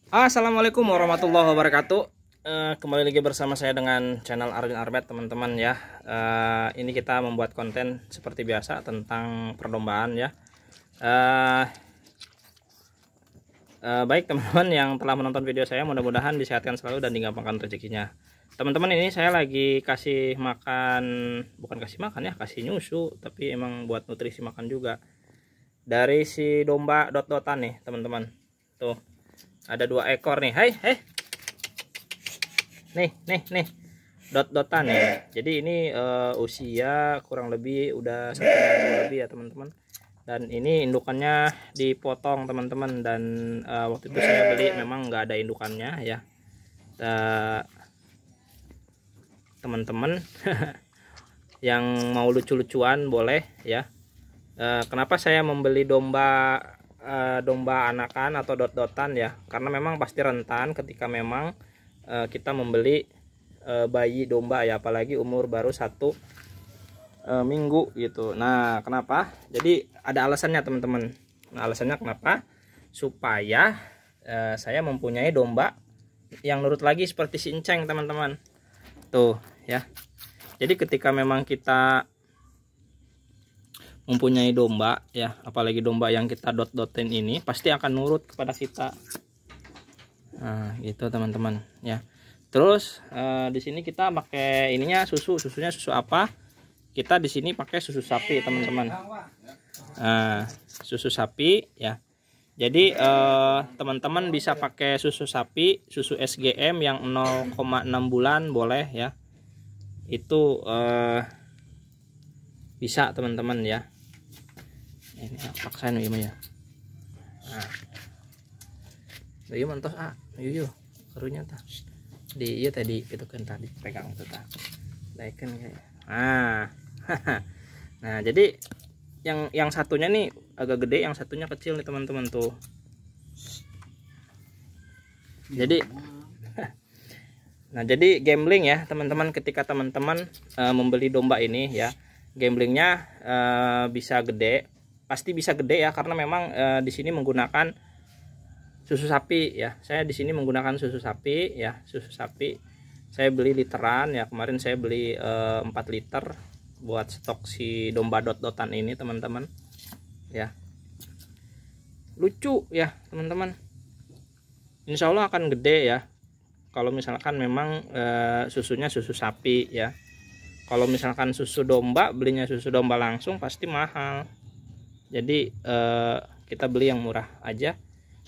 Assalamualaikum warahmatullahi wabarakatuh. Kembali lagi bersama saya dengan channel Arvin Arbet, teman-teman ya. Ini kita membuat konten seperti biasa tentang perlombaan ya. Baik teman-teman yang telah menonton video saya, mudah-mudahan disehatkan selalu dan digampangkan rezekinya. Teman-teman, ini saya lagi kasih makan, bukan kasih makan ya, kasih nyusu, tapi emang buat nutrisi makan juga. Dari si domba dot-dotan nih teman-teman. Tuh, ada 2 ekor nih. Hai, nih dot-dotan ya. Jadi ini usia kurang lebih udah 1 minggu lebih ya teman-teman. Dan ini indukannya dipotong teman-teman. Dan waktu itu saya beli memang nggak ada indukannya ya. Teman-teman yang mau lucu-lucuan boleh ya. Kenapa saya membeli domba anakan atau dot-dotan ya, karena memang pasti rentan ketika memang kita membeli bayi domba ya, apalagi umur baru 1 minggu gitu. Nah, kenapa? Jadi ada alasannya teman-teman. Nah, alasannya kenapa? Supaya saya mempunyai domba yang nurut lagi seperti si Enceng teman-teman. Tuh ya. Jadi ketika memang kita mempunyai domba ya, apalagi domba yang kita dot-dotin ini pasti akan nurut kepada kita. Nah, gitu teman-teman ya. Terus di sini kita pakai ininya susunya susu apa? Kita di sini pakai susu sapi teman-teman. Susu sapi ya. Jadi teman-teman bisa pakai susu sapi, susu SGM yang 0,6 bulan boleh ya. Itu bisa teman-teman ya. Ini paksain ya. Nah, iya mantos iya karunya tah di iya tadi gitu kan, tadi pegang tuh tah daikan kayak. Nah jadi yang satunya nih agak gede, yang satunya kecil nih teman-teman tuh. Jadi nah jadi gambling ya teman-teman, ketika teman-teman membeli domba ini ya, gamblingnya bisa gede, pasti bisa gede ya, karena memang di sini menggunakan susu sapi ya. Saya di sini menggunakan susu sapi ya, susu sapi. Saya beli literan ya, kemarin saya beli 4 liter buat stok si domba dot-dotan ini teman-teman ya. Lucu ya teman-teman, insya Allah akan gede ya kalau misalkan memang susunya susu sapi ya. Kalau misalkan susu domba, belinya susu domba langsung pasti mahal. Jadi kita beli yang murah aja,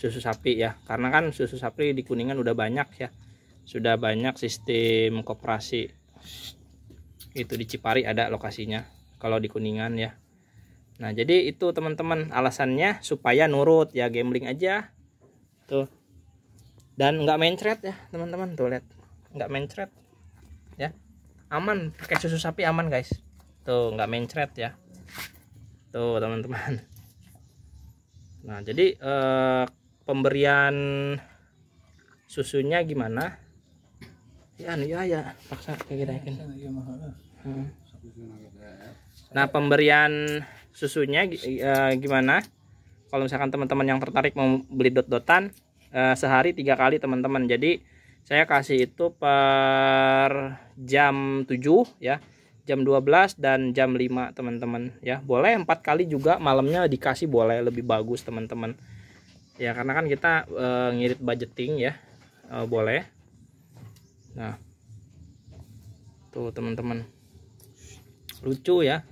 susu sapi ya, karena kan susu sapi di Kuningan udah banyak ya, sudah banyak sistem koperasi. Itu di Cipari ada lokasinya kalau di Kuningan ya. Nah jadi itu teman-teman alasannya, supaya nurut ya, gambling aja tuh. Dan nggak mencret ya teman-teman, tuh lihat nggak mencret ya, aman, pakai susu sapi aman guys, tuh nggak mencret ya tuh teman-teman. Nah jadi pemberian susunya gimana ya, ya paksa kayak gitu. Nah pemberian susunya gimana, kalau misalkan teman-teman yang tertarik mau beli dot-dotan, sehari 3 kali teman-teman. Jadi saya kasih itu per jam 7 ya, jam 12 dan jam 5 teman-teman ya. Boleh 4 kali juga malamnya dikasih, boleh, lebih bagus teman-teman ya, karena kan kita ngirit budgeting ya, boleh. Nah tuh teman-teman, lucu ya.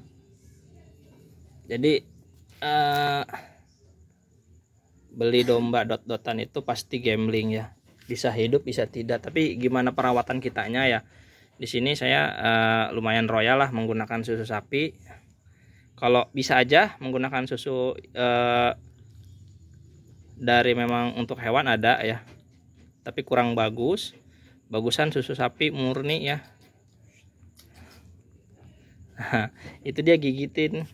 Jadi beli domba dot-dotan itu pasti gambling ya, bisa hidup bisa tidak, tapi gimana perawatan kitanya ya. Di sini saya lumayan royal lah menggunakan susu sapi. Kalau bisa aja menggunakan susu dari memang untuk hewan ada ya, tapi kurang bagus, bagusan susu sapi murni ya. Itu dia gigitin,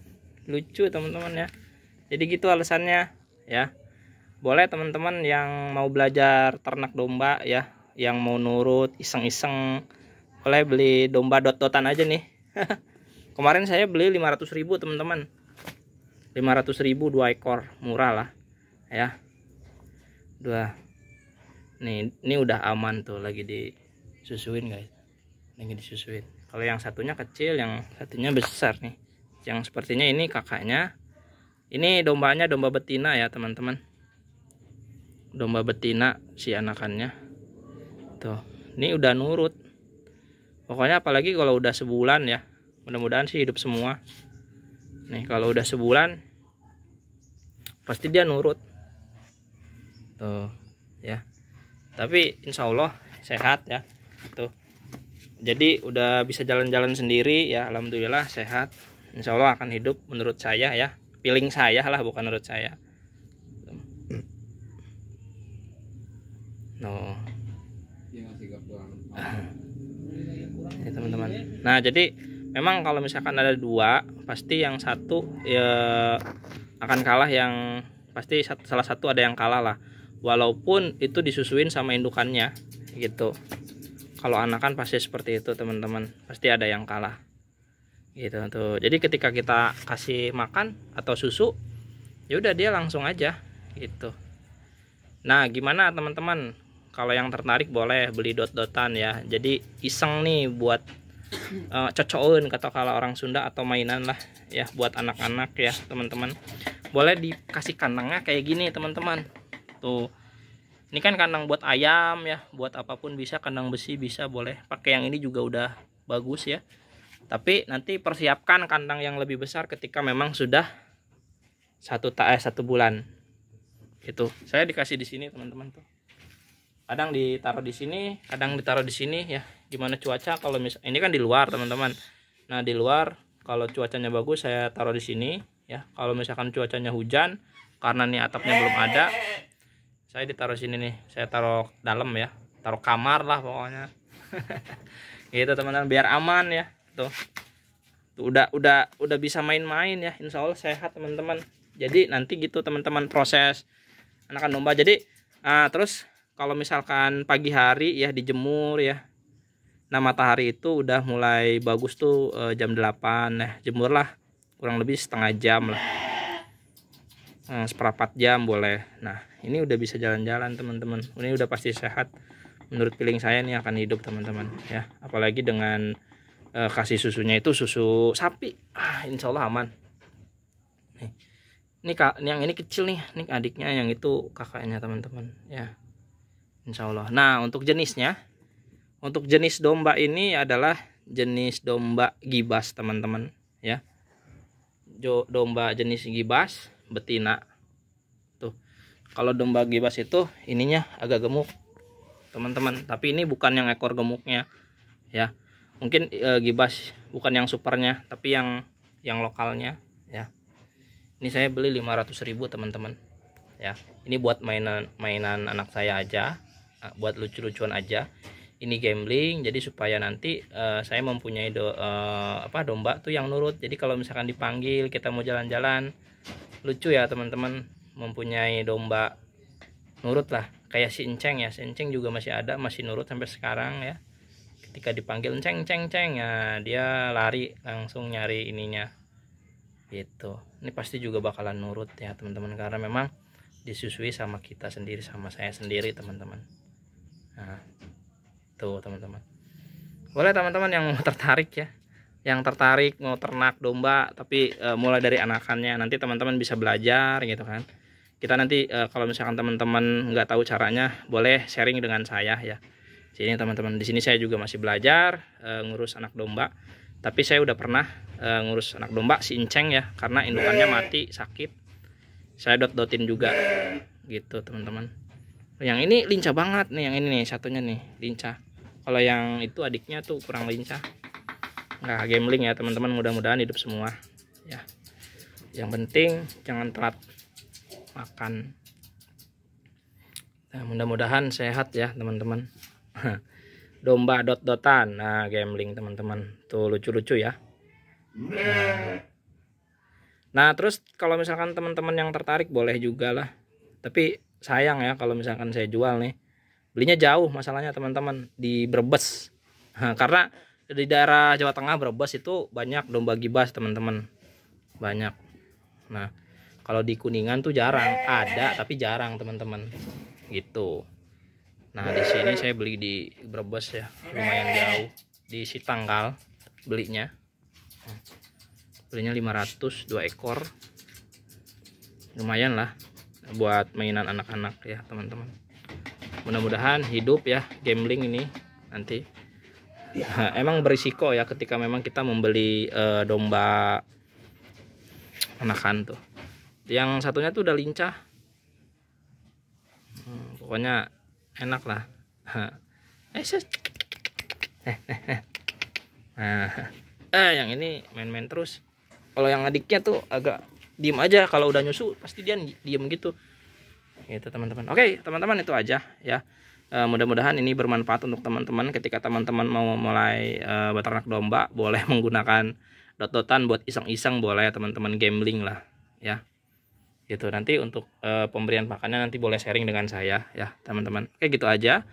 lucu teman-teman ya. Jadi gitu alasannya ya. Boleh teman-teman yang mau belajar ternak domba ya, yang mau nurut iseng-iseng, boleh beli domba dot-dotan aja nih. Kemarin saya beli 500.000 teman-teman, 500.000 2 ekor, murah lah ya. Nih, ini udah aman tuh, lagi disusuin guys, lagi disusuin. Kalau yang satunya kecil, yang satunya besar nih. Yang sepertinya ini kakaknya. Ini dombanya domba betina ya teman-teman. Domba betina si anakannya. Tuh, ini udah nurut. Pokoknya apalagi kalau udah sebulan ya. Mudah-mudahan sih hidup semua. Nih, kalau udah sebulan pasti dia nurut. Tuh, ya. Tapi insya Allah sehat ya. Tuh. Jadi udah bisa jalan-jalan sendiri ya, alhamdulillah sehat. Insya Allah akan hidup menurut saya ya. Feeling saya lah, bukan menurut saya. No. Ya teman-teman. Nah jadi memang kalau misalkan ada dua, pasti yang satu ya akan kalah, yang pasti salah satu ada yang kalah lah. Walaupun itu disusuin sama indukannya gitu. Kalau anakan pasti seperti itu teman-teman, pasti ada yang kalah gitu tuh. Jadi ketika kita kasih makan atau susu, ya udah dia langsung aja gitu. Nah gimana teman-teman, kalau yang tertarik boleh beli dot-dotan ya. Jadi iseng nih buat cocokin kata kalau orang Sunda, atau mainan lah ya buat anak-anak ya teman-teman. Boleh dikasih kandangnya kayak gini teman-teman. Tuh, ini kan kandang buat ayam ya, buat apapun bisa, kandang besi bisa, boleh pakai yang ini juga udah bagus ya. Tapi nanti persiapkan kandang yang lebih besar ketika memang sudah satu bulan. Itu saya dikasih di sini teman-teman tuh. Kadang ditaruh di sini, kadang ditaruh di sini ya. Gimana cuaca, kalau ini kan di luar teman-teman. Nah di luar kalau cuacanya bagus saya taruh di sini ya. Kalau misalkan cuacanya hujan, karena nih atapnya belum ada, saya ditaruh sini nih. Saya taruh dalam ya, taruh kamar lah pokoknya. Gitu teman-teman, biar aman ya. Tuh udah bisa main-main ya, insya Allah sehat teman-teman. Jadi nanti gitu teman-teman proses anakan domba. Jadi terus kalau misalkan pagi hari ya dijemur ya, nah matahari itu udah mulai bagus tuh jam 8 ya, jemurlah kurang lebih setengah jam lah, seperempat jam boleh. Nah ini udah bisa jalan-jalan teman-teman, ini udah pasti sehat. Menurut feeling saya ini akan hidup teman-teman ya, apalagi dengan kasih susunya itu susu sapi, insya Allah aman. Nih, ini yang ini kecil nih, ini adiknya, yang itu kakaknya teman-teman ya, insya Allah. Nah untuk jenisnya, untuk jenis domba ini adalah jenis domba gibas teman-teman ya. Domba jenis gibas betina. Tuh, kalau domba gibas itu ininya agak gemuk teman-teman, tapi ini bukan yang ekor gemuknya ya. Mungkin gibas bukan yang supernya, tapi yang lokalnya ya. Ini saya beli 500.000 teman-teman ya. Ini buat mainan anak saya aja, buat lucu-lucuan aja. Ini gambling, jadi supaya nanti saya mempunyai domba tuh yang nurut. Jadi kalau misalkan dipanggil kita mau jalan-jalan, lucu ya teman-teman, mempunyai domba nurut lah. Kayak si Enceng ya, si Enceng juga masih ada, masih nurut sampai sekarang ya. Ketika dipanggil Enceng Enceng Enceng ya, dia lari langsung nyari ininya gitu. Ini pasti juga bakalan nurut ya teman-teman, karena memang disusui sama kita sendiri, sama saya sendiri teman-teman. Nah tuh teman-teman, boleh teman-teman yang mau tertarik ya, yang tertarik mau ternak domba, tapi mulai dari anakannya, nanti teman-teman bisa belajar gitu kan. Kita nanti kalau misalkan teman-teman nggak tahu caranya, boleh sharing dengan saya ya. Sini teman-teman, di sini saya juga masih belajar ngurus anak domba. Tapi saya udah pernah ngurus anak domba si Enceng ya, karena indukannya mati sakit. Saya dot-dotin juga gitu teman-teman. Yang ini lincah banget nih, yang ini nih satunya nih lincah. Kalau yang itu adiknya tuh kurang lincah. Nggak gambling ya teman-teman, mudah-mudahan hidup semua ya. Yang penting jangan telat makan. Nah, mudah-mudahan sehat ya teman-teman. Domba dot-dotan, nah gambling teman-teman, tuh lucu-lucu ya. Nah terus kalau misalkan teman-teman yang tertarik boleh juga lah, tapi sayang ya kalau misalkan saya jual nih, belinya jauh masalahnya teman-teman, di Brebes. Nah, karena di daerah Jawa Tengah Brebes itu banyak domba gibas teman-teman, banyak. Nah kalau di Kuningan tuh jarang ada, tapi jarang teman-teman gitu. Nah di sini saya beli di Brebes ya, lumayan jauh, di Sitanggal belinya 500 2 ekor, lumayan lah buat mainan anak-anak ya teman-teman. Mudah-mudahan hidup ya gambling ini nanti. Nah, emang berisiko ya ketika memang kita membeli domba anakan tuh. Yang satunya tuh udah lincah. Pokoknya enak lah. Nah, yang ini main-main terus. Kalau yang adiknya tuh agak diem aja, kalau udah nyusu pasti dia diem gitu. Gitu teman-teman. Oke teman-teman, itu aja ya. Mudah-mudahan ini bermanfaat untuk teman-teman. Ketika teman-teman mau mulai beternak domba, boleh menggunakan dot-dotan buat iseng-iseng, boleh teman-teman, gambling lah ya. Gitu. Nanti untuk pemberian pakannya nanti boleh sharing dengan saya ya teman-teman. Oke gitu aja.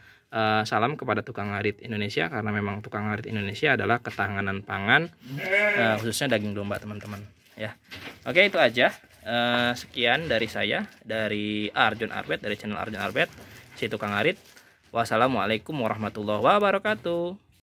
Salam kepada tukang ngarit Indonesia, karena memang tukang ngarit Indonesia adalah ketahanan pangan, khususnya daging domba teman-teman ya. Oke itu aja. Sekian dari saya, dari Arjon Arbet, dari channel Arjon Arbet, si tukang ngarit. Wassalamualaikum warahmatullahi wabarakatuh.